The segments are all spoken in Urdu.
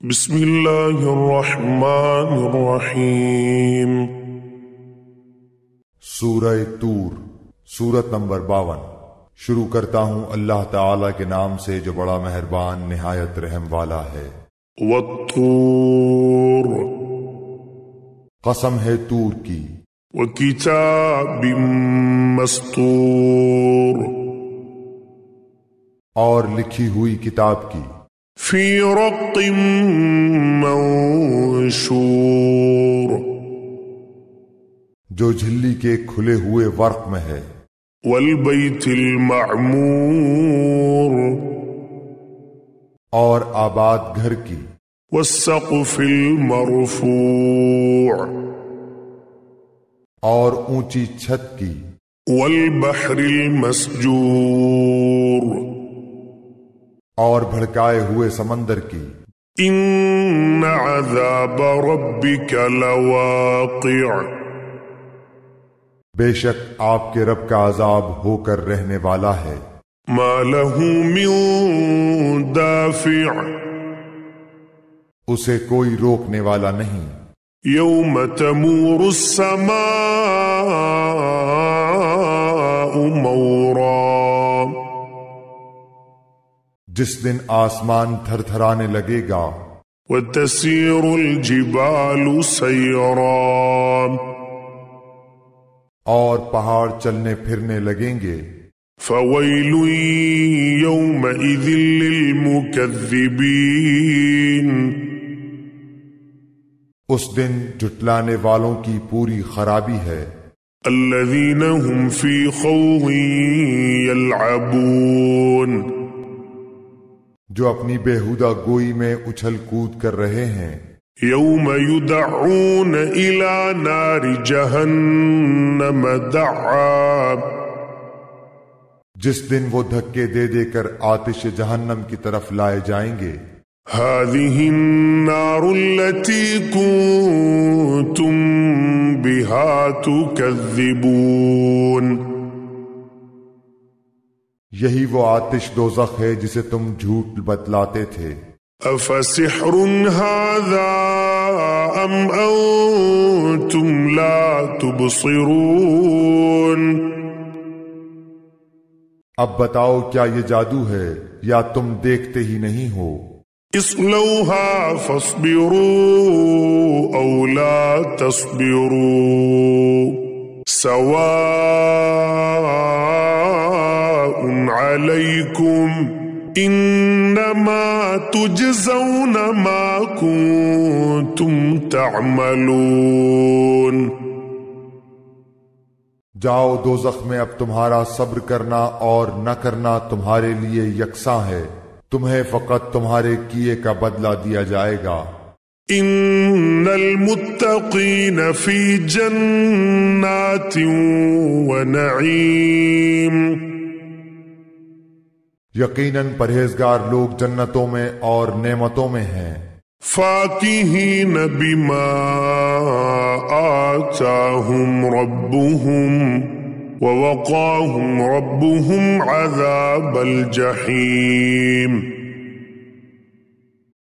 بسم اللہ الرحمن الرحیم۔ سورہ طور، سورت نمبر 52۔ شروع کرتا ہوں اللہ تعالی کے نام سے جو بڑا مہربان نہایت رحم والا ہے۔ والطور، قسم ہے طور کی، وکتاب مسطور، اور لکھی ہوئی کتاب کی، فی رق منشور، جو جھلی کے کھلے ہوئے ورق میں ہے، والبیت المعمور، اور آباد گھر کی، والسقف المرفوع، اور اونچی چھت کی، والبحر المسجور، اور بھڑکائے ہوئے سمندر کی۔ ان عذاب ربک لواقع، بے شک آپ کے رب کا عذاب ہو کر رہنے والا ہے۔ ما له من دافع، اسے کوئی روکنے والا نہیں۔ یوم تمور السماء مورا، جس دن آسمان تھر تھرانے لگے گا، وتسیر الجبال سیرا، اور پہاڑ چلنے پھرنے لگیں گے۔ فویل یومئذ للمکذبین، اس دن جھٹلانے والوں کی پوری خرابی ہے۔ الذین هم فی خوض یلعبون، جو اپنی بےہودہ گوئی میں اچھل کود کر رہے ہیں۔ یوم یدعون الی نار جہنم دعا، جس دن وہ دھکے دے دے کر آتش جہنم کی طرف لائے جائیں گے۔ هذه النار التي كنتم بها تكذبون، یہی وہ آتش دوزخ ہے جسے تم جھوٹ بتلاتے تھے۔ افسحر هذا ام انتم لا تبصرون، اب بتاؤ کیا یہ جادو ہے یا تم دیکھتے ہی نہیں ہو؟ اصلوها فاصبروا او لا تصبروا سواء عليكم انما تجزون ما كنتم تعملون۔ جاؤ دوزخ میں، اب تمہارا صبر کرنا اور نہ کرنا تمہارے لیے یکساں ہے، تمہیں فقط تمہارے کیے کا بدلہ دیا جائے گا۔ ان المتقین فی جنات ونعیم، یقیناً پرہیزگار لوگ جنتوں میں اور نعمتوں میں ہیں۔ فاکہین بما آتاہم ربہم ووقاہم ربہم عذاب الجحیم،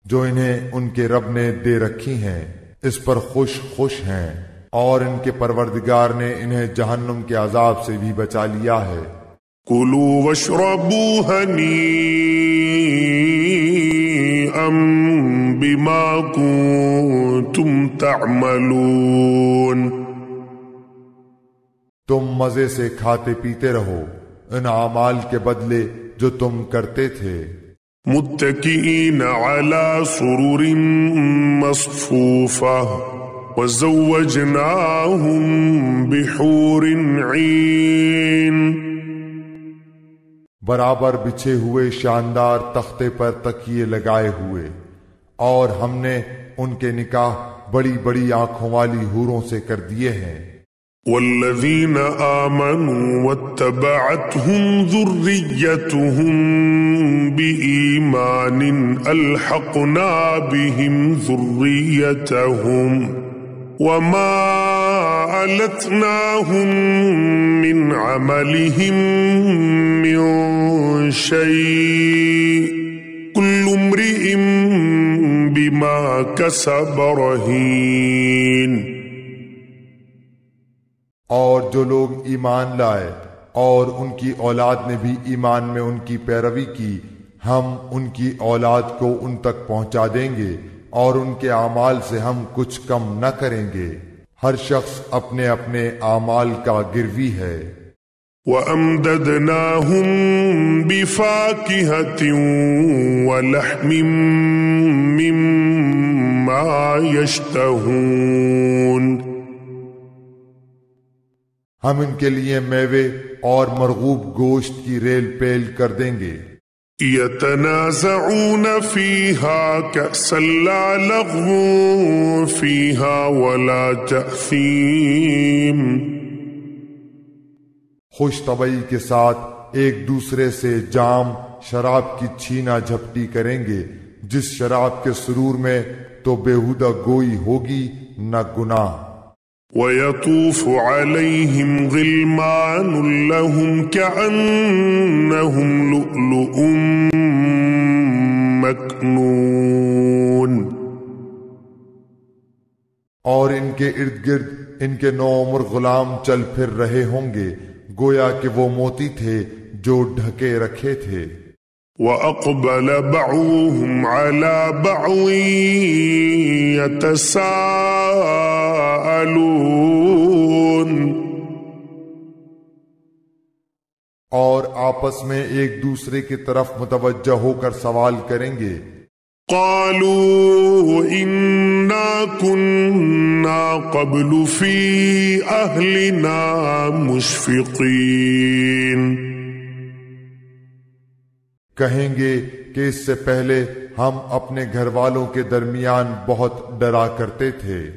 جو انہیں ان کے رب نے دے رکھی ہیں اس پر خوش خوش ہیں، اور ان کے پروردگار نے انہیں جہنم کے عذاب سے بھی بچا لیا ہے۔ کلوا واشربوا ہنیئا بما کنتم تعملون، تم مزے سے کھاتے پیتے رہو ان اعمال کے بدلے جو تم کرتے تھے۔ متکئین علی سرر مصفوفہ وزوجناہم بحور عین، برابر بچھے ہوئے شاندار تختے پر تکیے لگائے ہوئے، اور ہم نے ان کے نکاح بڑی بڑی آنکھوں والی حوروں سے کر دیے ہیں۔ والذین آمنوا واتبعتهم ذریتهم بإیمان الحقنا بهم ذریتهم وما ألتناهم من عملهم من شيء كل امرئ بما كسب رهين. اور جو لوگ ایمان لائے اور ان کی اولاد نے بھی ایمان میں ان کی پیروی کی، ہم ان کی اولاد کو ان تک پہنچا دیں گے اور ان کے اعمال سے ہم کچھ کم نہ کریں گے۔ ہر شخص اپنے اپنے اعمال کا گروی ہے۔ وَأَمْدَدْنَاهُمْ بِفَاكِهَةٍ وَلَحْمٍ مِّمَّا يَشْتَهُونَ۔ ہم ان کے لیے میوے اور مرغوب گوشت کی ریل پیل کر دیں گے۔ يَتَنَازَعُونَ فِيهَا كَأْسًا لَّا لَغْوٌ فِيهَا وَلَا تَأْثِيمٌ۔ خوش طبعی کے ساتھ ایک دوسرے سے جام شراب کی چھینا جھپٹی کریں گے، جس شراب کے سرور میں تو بیہودہ گوئی ہوگی نہ گناہ۔ وَيَطُوفُ عَلَيْهِمْ غِلْمَانٌ لَّهُمْ كَأَنَّهُمْ لُؤْلُؤٌ مَّكْنُونٌ۔ اور ان کے ارد گرد ان کے نوعمر غلام چل پھر رہے ہوں گے، گویا کہ وہ موتی تھے جو ڈھکے رکھے تھے۔ وَأَقْبَلَ بَعْضُهُمْ عَلَى بَعْضٍ يَتَسَاءَلُونَ۔ اور آپس میں ایک دوسرے کی طرف متوجہ ہو کر سوال کریں گے۔ قالوا إنا كنا قبل في أهلنا مشفقين۔ کہیں گے کہ اس سے پہلے ہم اپنے گھر والوں کے درمیان بہت ڈرا کرتے تھے۔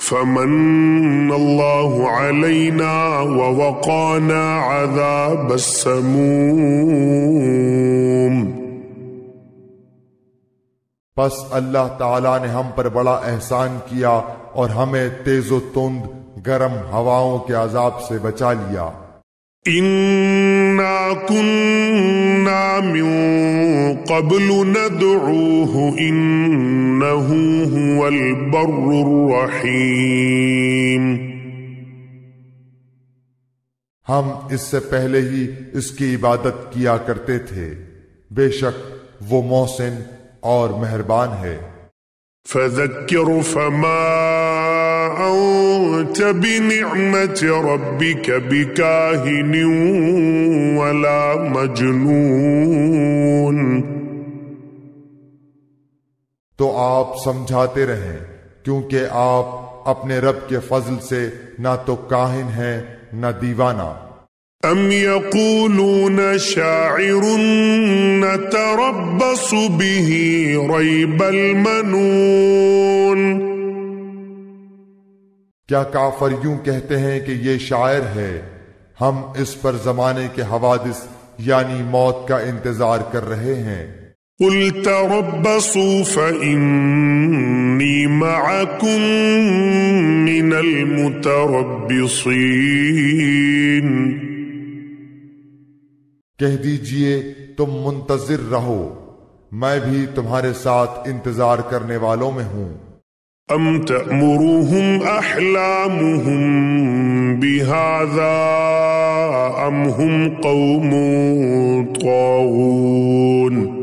فمن الله علينا ووقانا عذاب السموم۔ پس اللہ تعالیٰ نے ہم پر بڑا احسان کیا اور ہمیں تیز و تند گرم ہواؤں کے عذاب سے بچا لیا۔ إنا كنا من قبل ندعوه إنه هو البر الرحيم۔ ہم اس سے پہلے ہی اس کی عبادت کیا کرتے تھے، بے شک وہ محسن اور مہربان ہے۔ فذكر فما أنت بنعمة ربك بكاهن ولا مجنون۔ تو آپ سمجھاتے رہیں، کیونکہ آپ اپنے رب کے فضل سے نہ تو کاہن ہیں نہ دیوانہ۔ أم يقولون شاعر نتربص به ريب المنون۔ کیا کافر یوں کہتے ہیں کہ یہ شاعر ہے، ہم اس پر زمانے کے حوادث یعنی موت کا انتظار کر رہے ہیں۔ قل تربصوا فإني معكم من المتربصين۔ کہہ دیجئے تم منتظر رہو، میں بھی تمہارے ساتھ انتظار کرنے والوں میں ہوں۔ أم تأمرهم أحلامهم بهذا أم هم قوم طاغون۔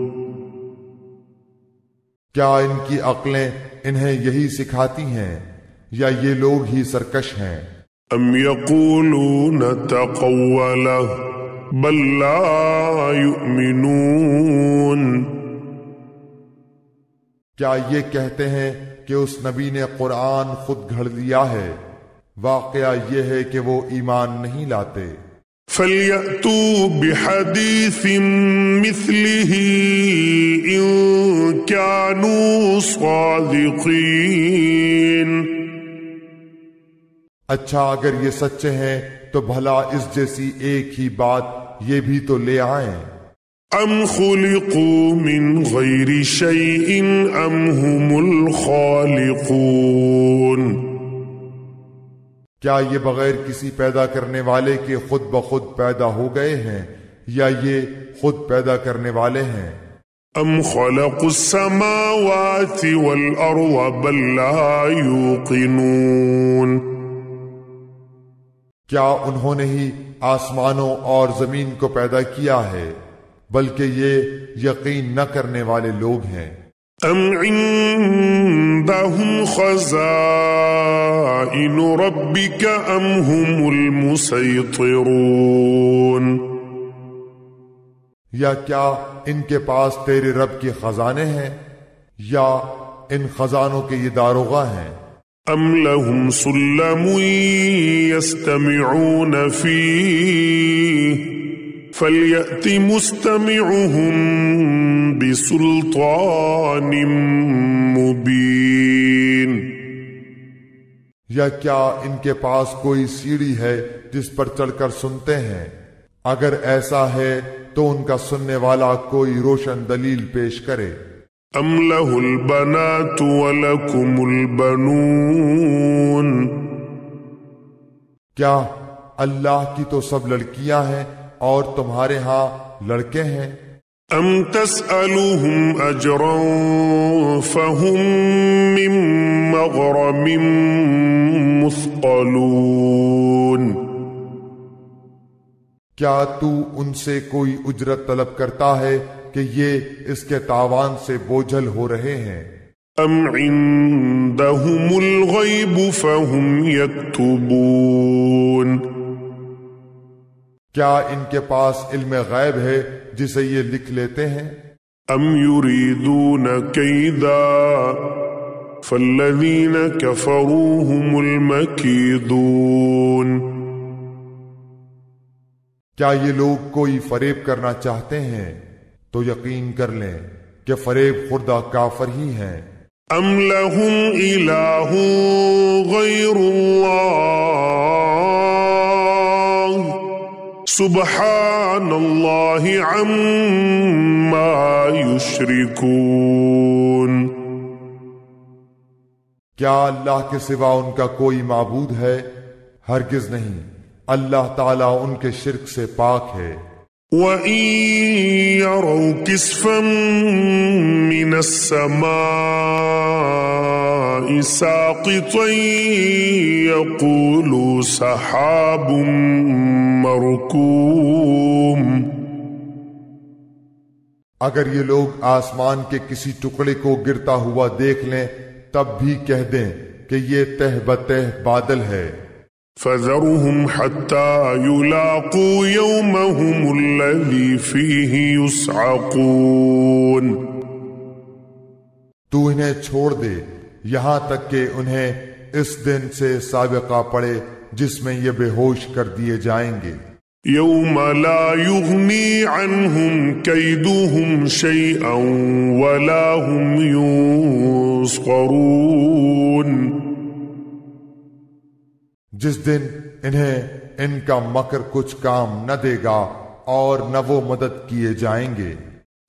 کیا ان کی عقلیں انہیں یہی سکھاتی ہیں یا یہ لوگ ہی سرکش ہیں؟ أم يقولون تقوله بل لا يؤمنون۔ کیا یہ کہتے ہیں کہ اس نبی نے قرآن خود گھڑ لیا ہے؟ واقعہ یہ ہے کہ وہ ایمان نہیں لاتے۔ فَلْيَأْتُوا بِحَدِيثٍ مِثْلِهِ إِن كَانُوا صَادِقِينَ۔ اچھا اگر یہ سچے ہیں تو بھلا اس جیسی ایک ہی بات یہ بھی تو لے آئیں۔ أَمْ خُلِقُوا مِنْ غَيْرِ شَيْءٍ أَمْ هُمُ الْخَالِقُونَ۔ کیا یہ بغیر کسی پیدا کرنے والے کے خود بخود پیدا ہو گئے ہیں یا یہ خود پیدا کرنے والے ہیں؟ أم خلقوا السماوات والأرض بل لا يوقنون کیا انہوں نے ہی آسمانوں اور زمین کو پیدا کیا ہے بلکہ یہ یقین نہ کرنے والے لوگ ہیں۔ أم عندهم خزائن ربك أم هم المسيطرون یا کیا ان کے پاس تیرے رب کے خزانے ہیں یا ان خزانوں کے یہ داروغہ ہیں؟ أم لهم سلم يستمعون فيه فليأت مستمعهم بسلطان مبين یا کیا ان کے پاس کوئی سیڑھی ہے جس پر چڑھ کر سنتے ہیں؟ اگر ایسا ہے تو ان کا سننے والا کوئی روشن دلیل پیش کرے۔ أم له البنات ولكم البنون کیا اللہ کی تو سب لڑکیاں ہیں اور تمہارے ہاں لڑکے ہیں؟ أم تسألهم أجرا فهم من مغرم مثقلون کیا تو ان سے کوئی اجرت طلب کرتا ہے کہ یہ اس کے تاوان سے بوجھل ہو رہے ہیں؟ أم عندهم الغيب فهم يكتبون کیا ان کے پاس علم غیب ہے جسے یہ لکھ لیتے ہیں؟ أم يريدون كيدا فالذين كفروا هم المكيدون کیا یہ لوگ کوئی فریب کرنا چاہتے ہیں؟ تو یقین کر لیں کہ فریب خوردہ کافر ہی ہیں۔ أم لهم إله غير الله سبحان الله عما يشركون کیا اللہ کے سوا ان کا کوئی معبود ہے؟ ہرگز نہیں، اللہ تعالیٰ ان کے شرک سے پاک ہے۔ وَإِن يَرَوْا كِسْفًا مِّنَ السَّمَاءِ سَاقِطًا يَقُولُوا سَحَابٌ مَّرْكُومٌ اگر یہ لوگ آسمان کے کسی ٹکڑے کو گرتا ہوا دیکھ لیں تب بھی کہہ دیں کہ یہ تہ بتہ بادل ہے۔ فَذَرُهُمْ حَتَّى يُلَاقُوا يَوْمَهُمُ الَّذِي فِيهِ يُصْعَقُونَ تو انہیں چھوڑ دے یہاں تک کہ انہیں اس دن سے سابقہ پڑے جس میں یہ بے ہوش کر دیے جائیں گے۔ يَوْمَ لَا يُغْنِي عَنْهُمْ كَيْدُهُمْ شَيْئًا وَلَا هُمْ يُنصَرُونَ جس دن انہیں ان کا مکر کچھ کام نہ دے گا اور نہ وہ مدد کیے جائیں گے۔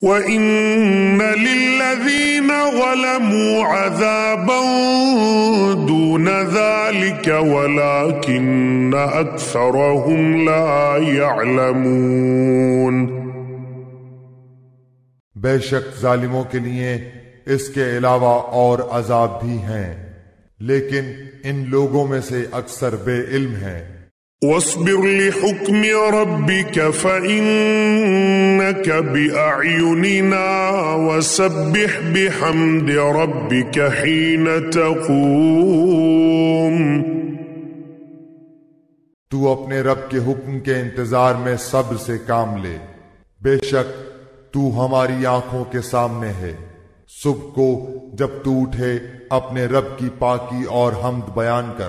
وَإِنَّ لِلَّذِينَ ظَلَمُوا عَذَابًا دُونَ ذَلِكَ وَلَكِنَّ أَكْثَرَهُمْ لَا يَعْلَمُونَ بے شک ظالموں کے لیے اس کے علاوہ اور عذاب بھی ہیں لیکن ان لوگوں میں سے اکثر بے علم ہیں۔ وَاصْبِرْ لِحُكْمِ رَبِّكَ فَإِنَّكَ بِأَعْيُنِنَا وَسَبِّحْ بِحَمْدِ رَبِّكَ حِينَ تَقُومُ تو اپنے رب کے حکم کے انتظار میں صبر سے کام لے، بے شک تو ہماری آنکھوں کے سامنے ہے۔ صبح کو جب تو اٹھے اپنے رب کی پاکی اور حمد بیان کر۔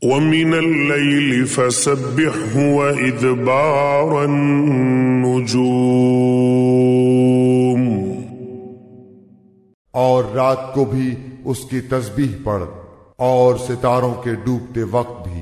وَمِنَ اللَّيْلِ فَسَبِّحْهُ وَإِدْبَارَ النُّجُومِ اور رات کو بھی اس کی تسبیح پڑھ اور ستاروں کے ڈوبتے وقت بھی۔